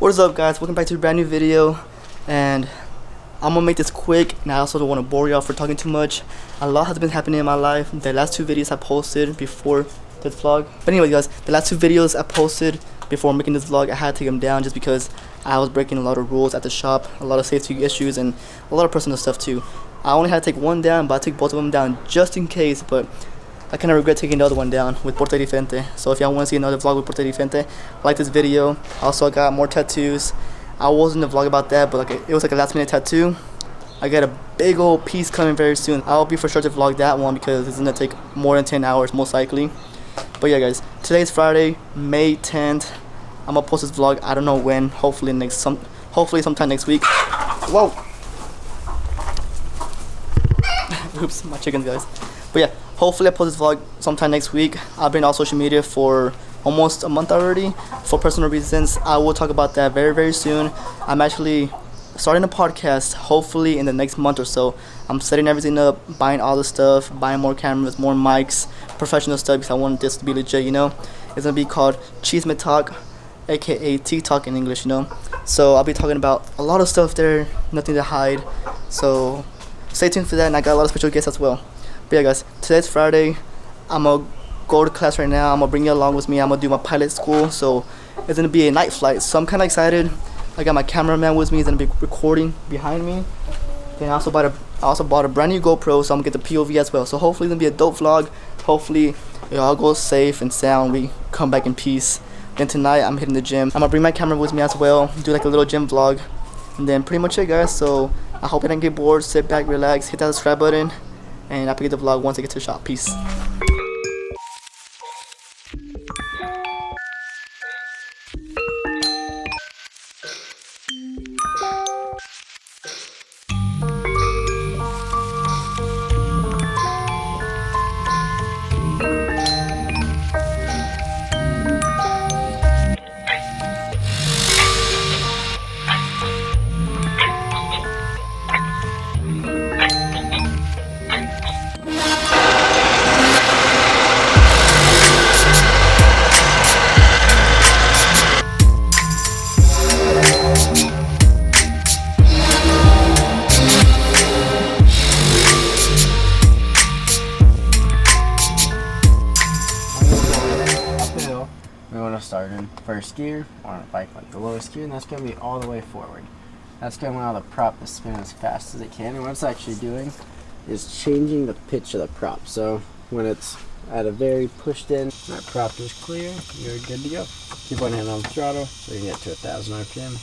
What is up, guys? Welcome back to a brand new video, and I'm gonna make this quick, and I also don't want to bore y'all for talking too much. A lot has been happening in my life. The last two videos I posted before this vlog, but anyway, guys, the last two videos I posted before making this vlog, I had to take them down just because I was breaking a lot of rules at the shop, a lot of safety issues, and a lot of personal stuff too. I only had to take one down, but I took both of them down just in case. But I kind of regret taking the other one down with Porte Diferente. So if y'all want to see another vlog with Porte Diferente, like this video. Also, I got more tattoos. I wasn't in the vlog about that, but it was like a last minute tattoo. I got a big old piece coming very soon. I'll be for sure to vlog that one because it's gonna take more than 10 hours most likely. But yeah, guys, today's Friday, May 10th. I'm gonna post this vlog. I don't know when. Hopefully sometime next week. Whoa. Oops, my chickens, guys. But yeah, hopefully I post this vlog sometime next week. I've been on social media for almost a month already for personal reasons. I will talk about that very, very soon. I'm actually starting a podcast hopefully in the next month or so. I'm setting everything up, buying all the stuff, buying more cameras, more mics, professional stuff because I want this to be legit, you know. It's gonna be called Chisme Talk, aka TikTok in English, you know. So I'll be talking about a lot of stuff there, nothing to hide. So stay tuned for that, and I got a lot of special guests as well. But yeah, guys, today's Friday. I'm gonna go to class right now. I'm gonna bring you along with me. I'm gonna do my pilot school, so it's gonna be a night flight. So I'm kind of excited. I got my cameraman with me. He's gonna be recording behind me. Then I also bought a brand new GoPro, so I'm gonna get the POV as well. So hopefully it's gonna be a dope vlog. Hopefully it all goes safe and sound. We come back in peace. Then tonight I'm hitting the gym. I'm gonna bring my camera with me as well. Do like a little gym vlog, and then pretty much it, guys. So I hope you don't get bored. Sit back, relax, hit that subscribe button. And I'll pick up the vlog once I get to the shop. Peace. Start in first gear on a bike, like the lowest gear, and that's going to be all the way forward. That's going to allow the prop to spin as fast as it can, and what it's actually doing is changing the pitch of the prop. So when it's at a very pushed in, that prop is clear, you're good to go. Keep one hand on the throttle so you can get to 1,000 RPM.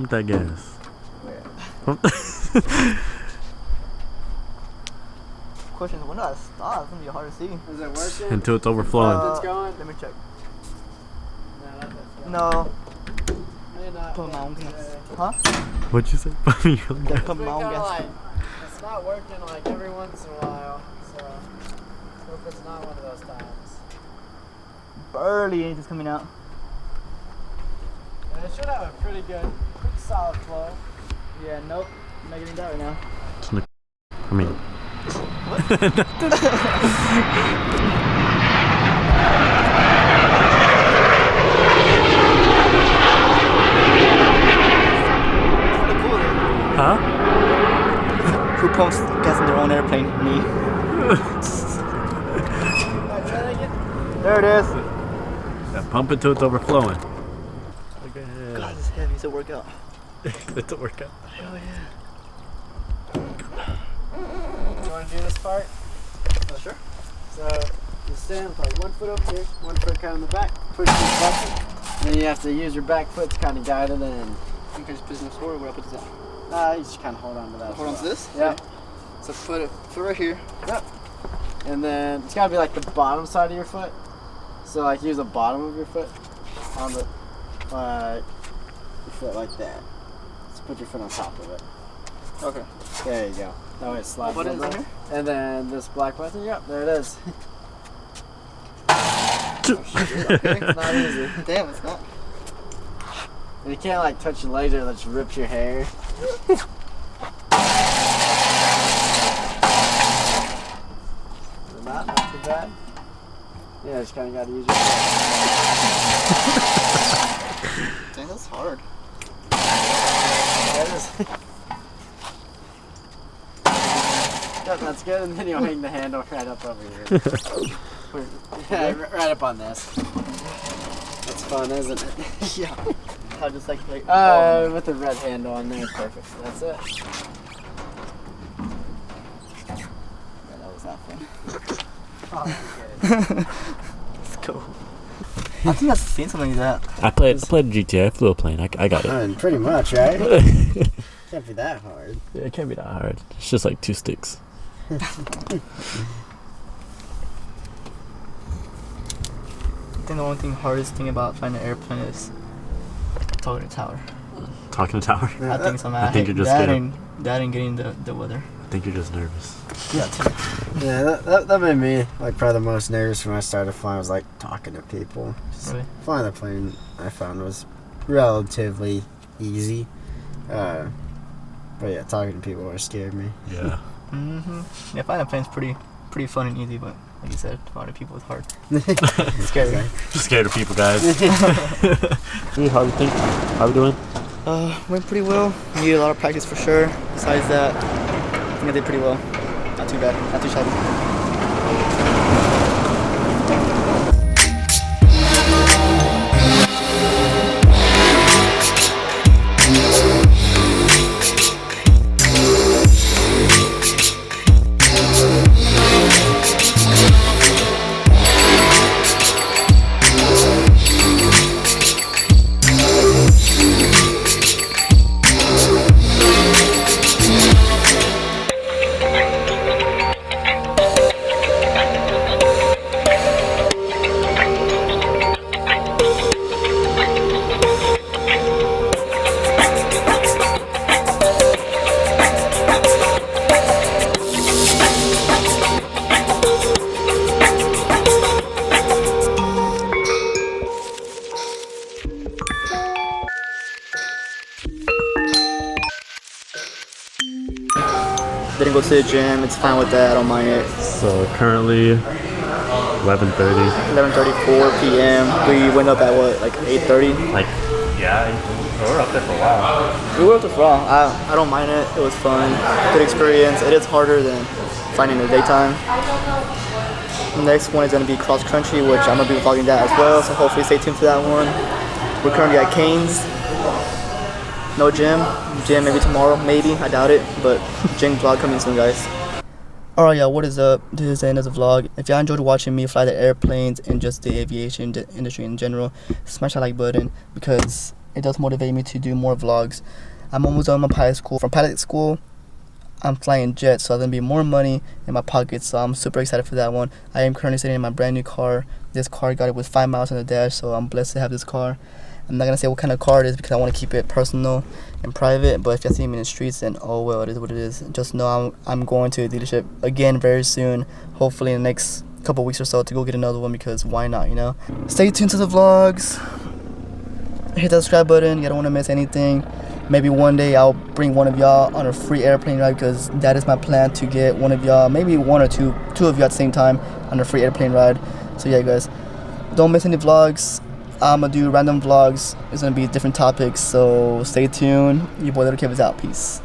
Pump that gas. Question is, when do I stop? It's gonna be hard to see. Is it working? Until it's overflowing. It's going? Let me check. No, that's going. No. May not Put my own today. gas. Huh? What'd you say? Put your own Yeah, gas. put my own Kinda gas. like, it's not working like every once in a while, so hope it's not one of those times. Barely anything's coming out. And it should have a pretty good, pretty solid flow. Yeah, nope. I'm not getting that right now. I mean, Pretty cool. huh? Who pumps gas in their own airplane? Me. There it is. Yeah, pump it till it's overflowing. God, this is heavy. It's a workout. It's a workout. Hell yeah. You want to do this part? Oh, sure. So you stand with like 1 foot up here, 1 foot kind of in the back, push this button, and then you have to use your back foot to kind of guide it in. You can just put this in the floor. Where I put this at? You just kind of hold on to that. Hold on to this? Yep. So put it right here. Yep. And then it's gotta be like the bottom side of your foot. So like use the bottom of your foot on the your foot like that. So put your foot on top of it. Okay. There you go. That way it slides. What button is over. in here? And then this black button. Yep, there it is. Okay. It's not easy. Damn, it's not. And you can't like touch your legs or that just rips your hair. Not too bad. Yeah, just kind of got to use your foot. Dang, that's hard. There it is. Yep, that's good. And then you'll hang the handle right up over here. Yeah, right up on this. That's fun, isn't it? Yeah. How just like With the red handle on there, perfect. That's it. Yeah, that was not fun. Oh, Let's go. I think I've seen something like that. I played GTA. I flew a plane. I got it. pretty much, right? Can't be that hard. Yeah, it can't be that hard. It's just like 2 sticks. I think the only hardest thing about flying an airplane is talking to tower. Talking to tower. I think so, man. I think you're just that scared. and getting the weather. I think you're just nervous. Yeah, too. Yeah, that made me like probably the most nervous when I started flying. Was like talking to people. Just Really? flying the plane, I found was relatively easy. But yeah, talking to people scared me. Yeah. Yeah, flying a plane's pretty fun and easy, but like you said, talking to people is hard. It's scary. Scared of people, guys. Hey, how you think? How we doing? Went pretty well. Needed a lot of practice for sure. Besides that, I think I did pretty well. Not too bad. Not too shabby. Didn't go to the gym. It's fine with that. I don't mind it. So currently 11:30. 11:34 p.m. We went up at what, like 8:30? Like, yeah, we're up there for a while. We were up there for a while. I don't mind it. It was fun. Good experience. It is harder than flying in the daytime. The next one is going to be cross country, which I'm going to be vlogging that as well. So hopefully stay tuned for that one. We're currently at Canes. No gym. Gym maybe tomorrow, maybe. I doubt it. But gym vlog coming soon, guys. Alright, y'all, what is up? This is the end of the vlog. If y'all enjoyed watching me fly the airplanes and just the aviation industry in general, smash that like button because it does motivate me to do more vlogs. I'm almost done with my pilot school. From pilot school, I'm flying jet, so there's gonna be more money in my pocket. So I'm super excited for that one. I am currently sitting in my brand new car. This car got it with 5 miles on the dash, so I'm blessed to have this car. I'm not gonna say what kind of car it is because I want to keep it personal and private. But if you see me in the streets, then oh well, it is what it is. Just know I'm going to a dealership again very soon. Hopefully in the next couple weeks or so to go get another one, because why not, you know? Stay tuned to the vlogs. Hit that subscribe button. You don't want to miss anything. Maybe one day I'll bring one of y'all on a free airplane ride, because that is my plan, to get one of y'all, maybe one or two of you at the same time on a free airplane ride. So yeah, guys, don't miss any vlogs. I'm gonna do random vlogs. It's gonna be different topics, so stay tuned. Your boy Little Kev is out. Peace.